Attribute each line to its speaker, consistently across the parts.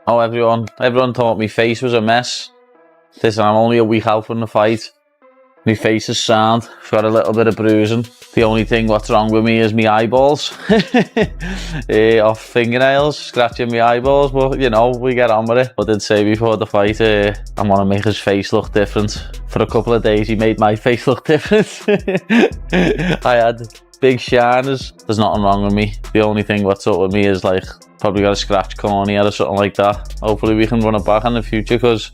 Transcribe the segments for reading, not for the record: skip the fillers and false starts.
Speaker 1: Oh, everyone thought my face was a mess. Listen, I'm only a week out from the fight. My face is sound. I've got a little bit of bruising. The only thing what's wrong with me is my eyeballs. Off fingernails, scratching my eyeballs, but you know, we get on with it. I did say before the fight, I want to make his face look different. For a couple of days, he made my face look different. I had big shiners. There's nothing wrong with me. The only thing what's up with me is like, probably got a scratch cornea or something like that. Hopefully we can run it back in the future, because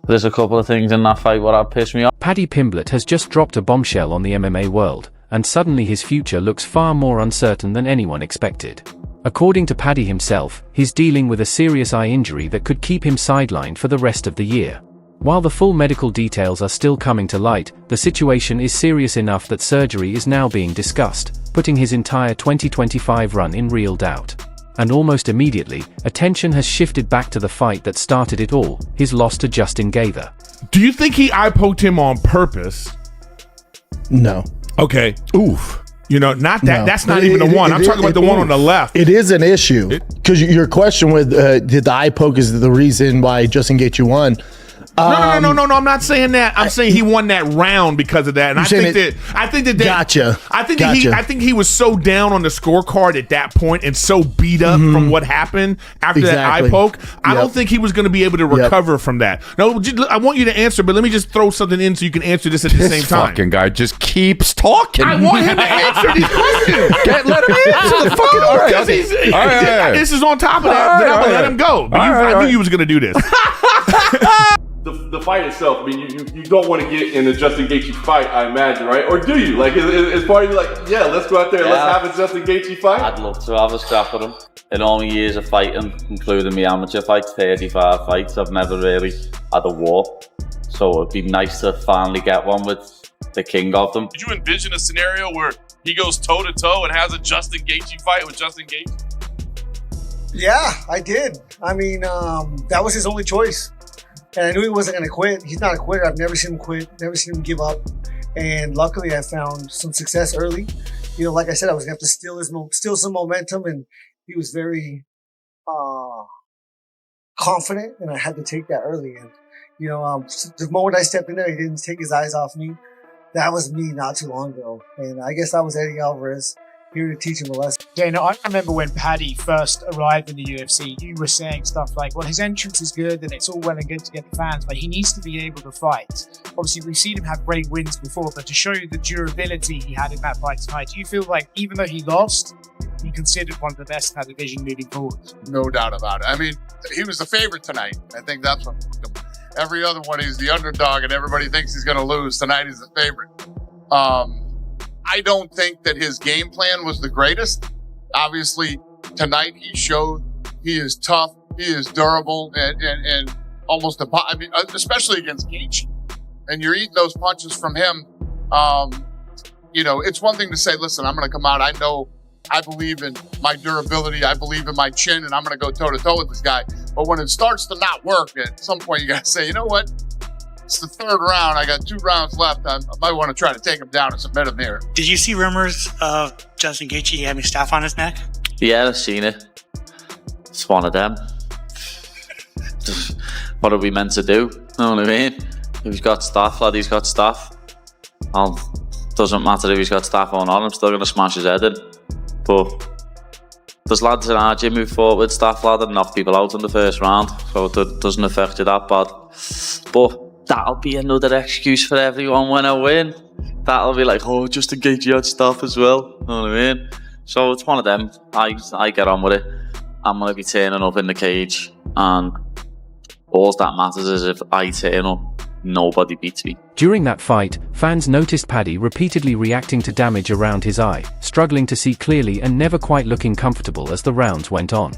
Speaker 1: there's a couple of things in that fight what have pissed me off.
Speaker 2: Paddy Pimblett has just dropped a bombshell on the MMA world, and suddenly his future looks far more uncertain than anyone expected. According to Paddy himself, he's dealing with a serious eye injury that could keep him sidelined for the rest of the year. While the full medical details are still coming to light, the situation is serious enough that surgery is now being discussed, putting his entire 2025 run in real doubt. And almost immediately, attention has shifted back to the fight that started it all, his loss to Justin Gaethje.
Speaker 3: Do you think he eye-poked him on purpose?
Speaker 4: No.
Speaker 3: Okay.
Speaker 4: Oof.
Speaker 3: You know, not that.
Speaker 4: No.
Speaker 3: That's not even the one. I'm talking about the one on the left.
Speaker 4: It is an issue. Because your question with did the eye poke is the reason why Justin Gaethje won.
Speaker 3: No. I'm not saying that. I'm saying he won that round because of that. And I think that.
Speaker 4: Gotcha.
Speaker 3: I think he was so down on the scorecard at that point and so beat up from what happened after that eye poke. I don't think he was going to be able to recover from that. No, I want you to answer, but let me just throw something in so you can answer this at the same time.
Speaker 5: This fucking guy just keeps talking.
Speaker 3: I want him to answer these questions.
Speaker 5: Let him answer the fucking. All right.
Speaker 3: This is on top of that. Then I'm gonna let him go. But I knew you was gonna do this.
Speaker 6: The fight itself, I mean, you don't want to get in a Justin Gaethje fight, I imagine, right? Or do you? Like, is part of you like, yeah, let's go out there, let's have a Justin Gaethje fight?
Speaker 1: I'd love to have a scrap with him. In all my years of fighting, including my amateur fights, 35 fights, I've never really had a war. So it'd be nice to finally get one with the king of them.
Speaker 7: Did you envision a scenario where he goes toe-to-toe and has a Justin Gaethje fight with Justin Gaethje?
Speaker 8: Yeah, I did. I mean, that was his only choice. And I knew he wasn't going to quit. He's not a quitter. I've never seen him quit, never seen him give up. And luckily, I found some success early. You know, like I said, I was going to have to steal some momentum, and he was very confident, and I had to take that early. And, you know, the moment I stepped in there, he didn't take his eyes off me. That was me not too long ago. And I guess I was Eddie Alvarez, here to teach him a lesson.
Speaker 9: Yeah, no, I remember when Paddy first arrived in the UFC, you were saying stuff like, well, his entrance is good and it's all well and good to get the fans, but he needs to be able to fight. Obviously, we've seen him have great wins before, but to show you the durability he had in that fight tonight, do you feel like even though he lost, he considered one of the best in that division moving forward?
Speaker 10: No doubt about it. I mean, he was the favorite tonight. I think that's what every other one, he's the underdog and everybody thinks he's going to lose. Tonight he's the favorite. I don't think that his game plan was the greatest. Obviously, tonight he showed he is tough, he is durable, and almost I mean, especially against Gaethje. And you're eating those punches from him. You know, it's one thing to say, listen, I'm going to come out. I believe in my durability. I believe in my chin, and I'm going to go toe-to-toe with this guy. But when it starts to not work, at some point you got to say, you know what? It's the third round. I got 2 rounds left. I might want to try to take him down and submit him here.
Speaker 11: Did you see rumors of Justin Gaethje having staph on his neck?
Speaker 1: Yeah, I've seen it. It's one of them. What are we meant to do? You know what I mean? If he's got staph, lad, he's got staph. Doesn't matter if he's got staph or not, I'm still going to smash his head in. But there's lads in our gym who fought with staph, lad, and knocked people out in the first round, so it doesn't affect you that bad. But that'll be another excuse for everyone when I win. That'll be like, oh, Justin Gaethje had staph as well. You know what I mean? So it's one of them. I get on with it. I'm going to be turning up in the cage, and all that matters is if I turn up, nobody beats me.
Speaker 2: During that fight, fans noticed Paddy repeatedly reacting to damage around his eye, struggling to see clearly and never quite looking comfortable as the rounds went on.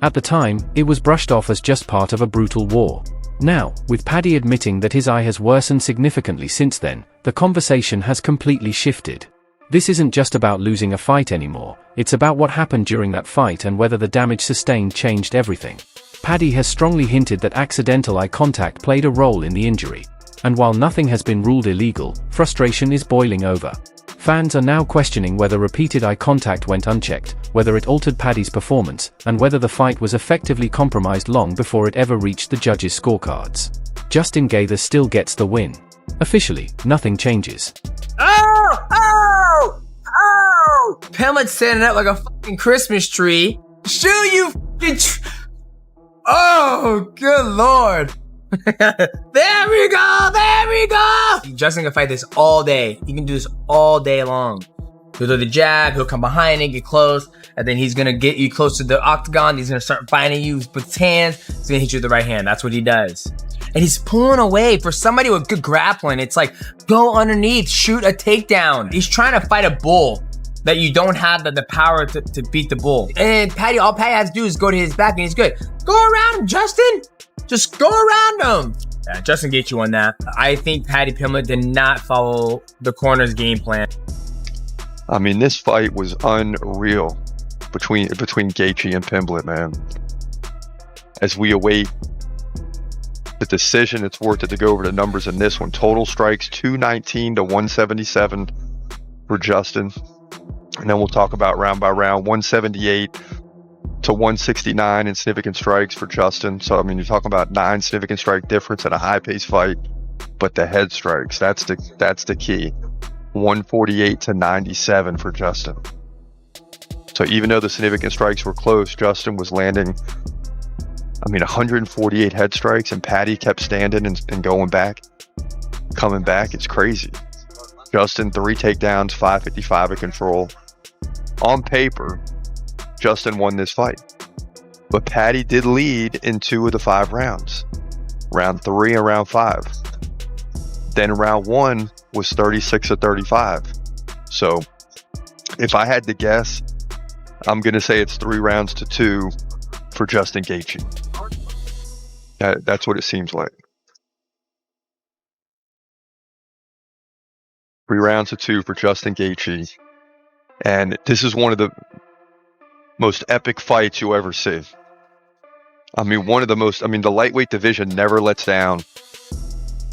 Speaker 2: At the time, it was brushed off as just part of a brutal war. Now, with Paddy admitting that his eye has worsened significantly since then, the conversation has completely shifted. This isn't just about losing a fight anymore, it's about what happened during that fight and whether the damage sustained changed everything. Paddy has strongly hinted that accidental eye contact played a role in the injury. And while nothing has been ruled illegal, frustration is boiling over. Fans are now questioning whether repeated eye contact went unchecked, whether it altered Paddy's performance, and whether the fight was effectively compromised long before it ever reached the judges' scorecards. Justin Gaethje still gets the win. Officially, nothing changes.
Speaker 12: Oh! Pimblett standing up like a fucking Christmas tree. Shoot, you fucking oh, good lord. There we go! Justin can fight this all day. He can do this all day long. He'll do the jab, he'll come behind it, get close, and then he's gonna get you close to the octagon. He's gonna start fighting you with his hands. He's gonna hit you with the right hand. That's what he does. And he's pulling away. For somebody with good grappling, it's like, go underneath, shoot a takedown. He's trying to fight a bull that you don't have the power to beat the bull. And Paddy, all Paddy has to do is go to his back and he's good. Go around him, Justin. Just go around him. Yeah, Justin Gaethje won that. I think Paddy Pimblett did not follow the corner's game plan.
Speaker 5: I mean, this fight was unreal between Gaethje and Pimblett, man. As we await the decision, it's worth it to go over the numbers in this one. Total strikes 219 to 177 for Justin. And then we'll talk about round by round. 178 to 169 in significant strikes for Justin. So, I mean, you're talking about 9 significant strike difference in a high-paced fight. But the head strikes, that's the key. 148 to 97 for Justin. So even though the significant strikes were close, Justin was landing, 148 head strikes, and Paddy kept standing and going back, coming back. It's crazy. Justin, 3 takedowns, 555 of control. On paper, Justin won this fight. But Paddy did lead in 2 of the 5 rounds. Round 3 and round 5. Then round 1 was 36 to 35. So if I had to guess, I'm going to say it's 3 rounds to 2 for Justin Gaethje. That's what it seems like. 3 rounds to 2 for Justin Gaethje. And this is one of the most epic fights you'll ever see. One of the most, the lightweight division never lets down.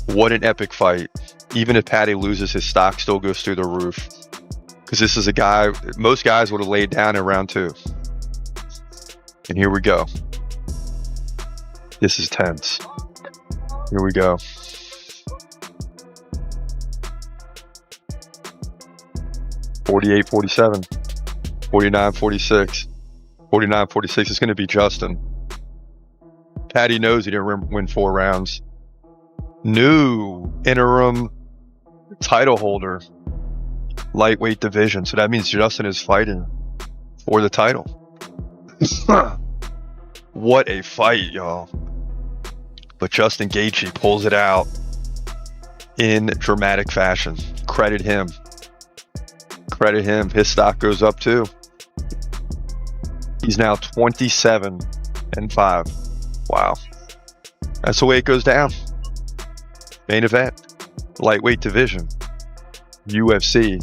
Speaker 5: What an epic fight. Even if Paddy loses, his stock still goes through the roof. Because this is a guy, most guys would have laid down in round 2. And here we go. This is tense. Here we go. (48-47), 49-46, 49-46. It's going to be Justin. Paddy knows he didn't win 4 rounds. New interim title holder, lightweight division. So that means Justin is fighting for the title. What a fight, y'all. But Justin Gaethje pulls it out in dramatic fashion. Credit him. Credit him. His stock goes up too. He's now 27-5. Wow. That's the way it goes down. Main event. Lightweight division. UFC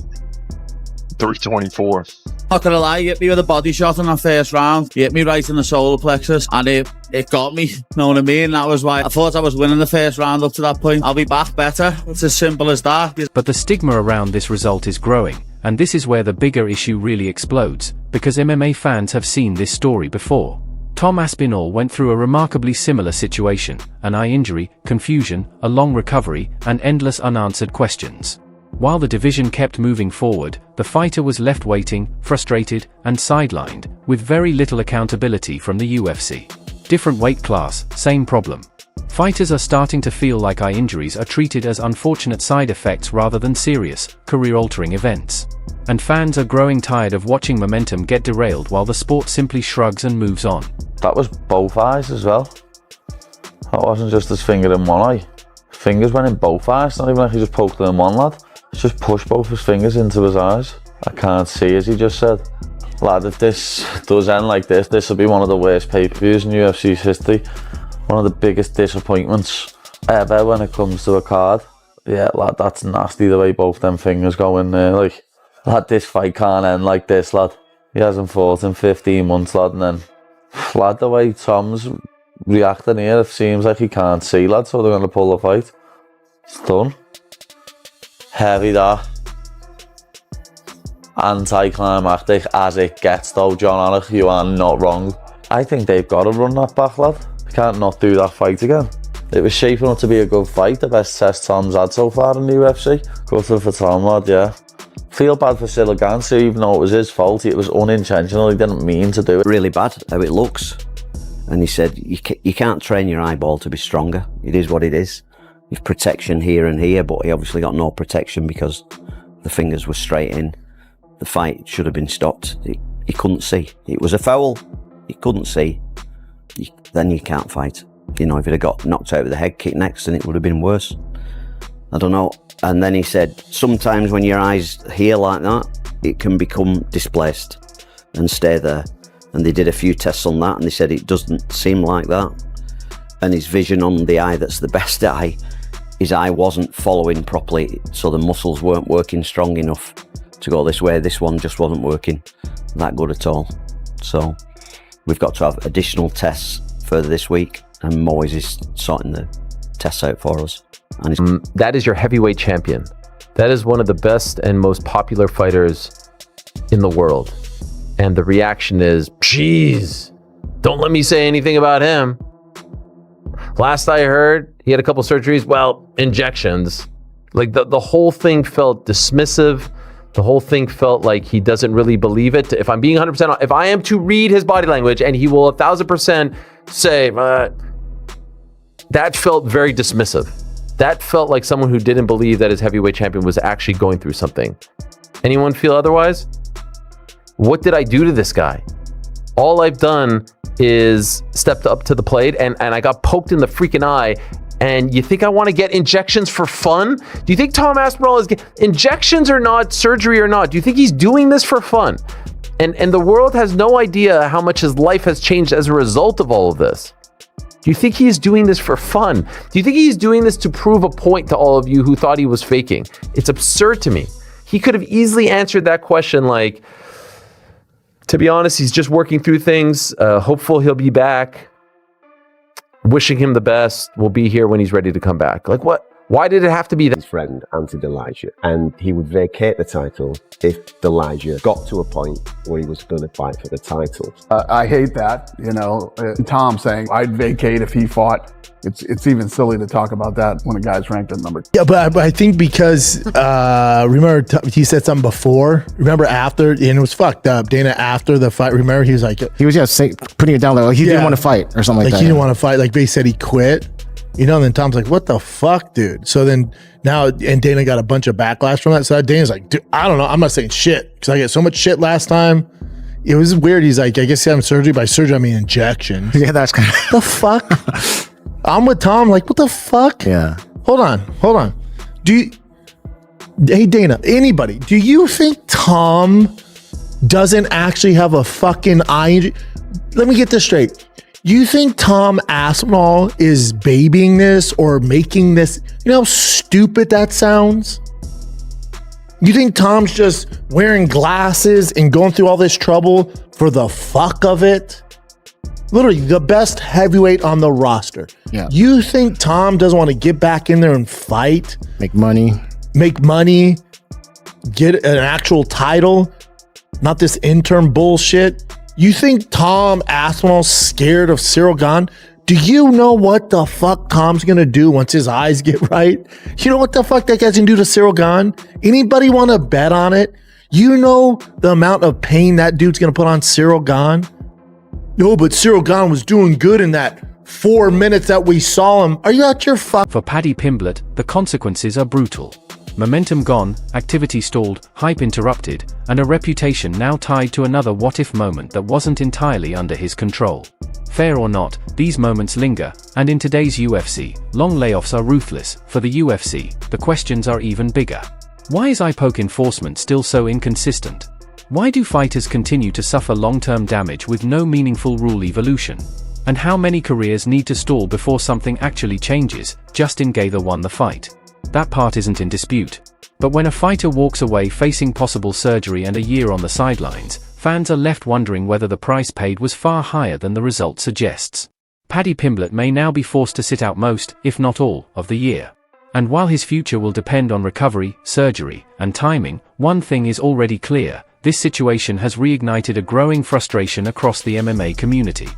Speaker 5: 324.
Speaker 1: Not gonna lie, he hit me with a body shot in that first round. He hit me right in the solar plexus and it got me, know what I mean? That was why I thought I was winning the first round up to that point. I'll be back better. It's as simple as that.
Speaker 2: But the stigma around this result is growing, and this is where the bigger issue really explodes, because MMA fans have seen this story before. Tom Aspinall went through a remarkably similar situation, an eye injury, confusion, a long recovery, and endless unanswered questions. While the division kept moving forward, the fighter was left waiting, frustrated, and sidelined, with very little accountability from the UFC. Different weight class, same problem. Fighters are starting to feel like eye injuries are treated as unfortunate side effects rather than serious, career-altering events. And fans are growing tired of watching momentum get derailed while the sport simply shrugs and moves on.
Speaker 1: That was both eyes as well. That wasn't just his finger in one eye. Fingers went in both eyes, not even like he just poked them in one, lad. He just pushed both his fingers into his eyes. I can't see, as he just said. Lad, if this does end like this will be one of the worst pay-per-views in UFC's history. One of the biggest disappointments ever when it comes to a card. Yeah, lad, that's nasty the way both them fingers go in there. Like, lad, this fight can't end like this, lad. He hasn't fought in 15 months, lad, and then, lad, the way Tom's reacting here, it seems like he can't see, lad, so they're going to pull the fight. It's done. Heavy that. anticlimactic as it gets though, John Anik, you are not wrong. I think they've got to run that back, lad. They can't not do that fight again. It was shaping up to be a good fight, the best test Tom's had so far in the UFC. Good for Tom, lad, yeah. Feel bad for Siligansi, even though it was his fault. It was unintentional, he didn't mean to do it.
Speaker 13: Really bad how it looks. And he said, you can't train your eyeball to be stronger. It is what it is. You've protection here and here, but he obviously got no protection because the fingers were straight in. The fight should have been stopped. He couldn't see. It was a foul. He couldn't see. Then you can't fight. You know, if he'd have got knocked out with a head kick next, then it would have been worse. I don't know. And then he said, sometimes when your eyes here like that, it can become displaced and stay there. And they did a few tests on that, and they said it doesn't seem like that. And his vision on the eye that's the best eye, his eye wasn't following properly, so the muscles weren't working strong enough to go this way. This one just wasn't working that good at all. So we've got to have additional tests further this week, and Moyes is sorting the tests out for us. And
Speaker 14: that is your heavyweight champion. That is one of the best and most popular fighters in the world. And the reaction is, jeez, don't let me say anything about him. Last I heard, he had a couple surgeries, well, injections. Like the whole thing felt dismissive. The whole thing felt like he doesn't really believe it. If I'm being 100%, if I am to read his body language, and he will 1,000% say, that felt very dismissive. That felt like someone who didn't believe that his heavyweight champion was actually going through something. Anyone feel otherwise? What did I do to this guy? All I've done is stepped up to the plate, and I got poked in the freaking eye. And you think I want to get injections for fun? Do you think Tom Aspinall is injections or not, surgery or not? Do you think he's doing this for fun? And the world has no idea how much his life has changed as a result of all of this. Do you think he is doing this for fun? Do you think he's doing this to prove a point to all of you who thought he was faking? It's absurd to me. He could have easily answered that question like, to be honest, he's just working through things. Hopeful he'll be back. Wishing him the best. We'll be here when he's ready to come back. Like what? Why did it have to be that?
Speaker 15: His friend answered Elijah, and he would vacate the title if Elijah got to a point where he was going to fight for the title.
Speaker 16: I hate that, you know. Tom saying I'd vacate if he fought. It's even silly to talk about that when a guy's ranked at number 2.
Speaker 4: Yeah, but I think because remember he said something before. Remember after, and it was fucked up. Dana after the fight. Remember he was like,
Speaker 17: he was putting it down like he didn't want to fight or something like that.
Speaker 4: He didn't want to fight. Like they said he quit. You know, and then Tom's like, what the fuck, dude? So then now, and Dana got a bunch of backlash from that. So Dana's like, dude, I don't know. I'm not saying shit because I get so much shit last time. It was weird. He's like, I guess he had surgery. By surgery, I mean injections.
Speaker 17: Yeah, that's kind of
Speaker 4: the fuck. I'm with Tom. Like, what the fuck?
Speaker 17: Yeah.
Speaker 4: Hold on. Hey, Dana, anybody, do you think Tom doesn't actually have a fucking eye injury? Let me get this straight. You think Tom Aspinall is babying this or making this? You know how stupid that sounds? You think Tom's just wearing glasses and going through all this trouble for the fuck of it? Literally the best heavyweight on the roster.
Speaker 17: Yeah.
Speaker 4: You think Tom doesn't want to get back in there and fight?
Speaker 17: Make money,
Speaker 4: get an actual title, not this interim bullshit. You think Tom Aspinall's scared of Cyril Gane? Do you know what the fuck Tom's gonna do once his eyes get right? You know what the fuck that guy's gonna do to Cyril Gane? Anybody want to bet on it? You know the amount of pain that dude's gonna put on Cyril Gane? No, but Cyril Gane was doing good in that 4 minutes that we saw him. Are you out your fuck?
Speaker 2: For Paddy Pimblett, the consequences are brutal. Momentum gone, activity stalled, hype interrupted, and a reputation now tied to another what-if moment that wasn't entirely under his control. Fair or not, these moments linger, and in today's UFC, long layoffs are ruthless. For the UFC, the questions are even bigger. Why is IPOC enforcement still so inconsistent? Why do fighters continue to suffer long-term damage with no meaningful rule evolution? And how many careers need to stall before something actually changes? Justin Gaethje won the fight. That part isn't in dispute. But when a fighter walks away facing possible surgery and a year on the sidelines, fans are left wondering whether the price paid was far higher than the result suggests. Paddy Pimblett may now be forced to sit out most, if not all, of the year. And while his future will depend on recovery, surgery, and timing, one thing is already clear: this situation has reignited a growing frustration across the MMA community.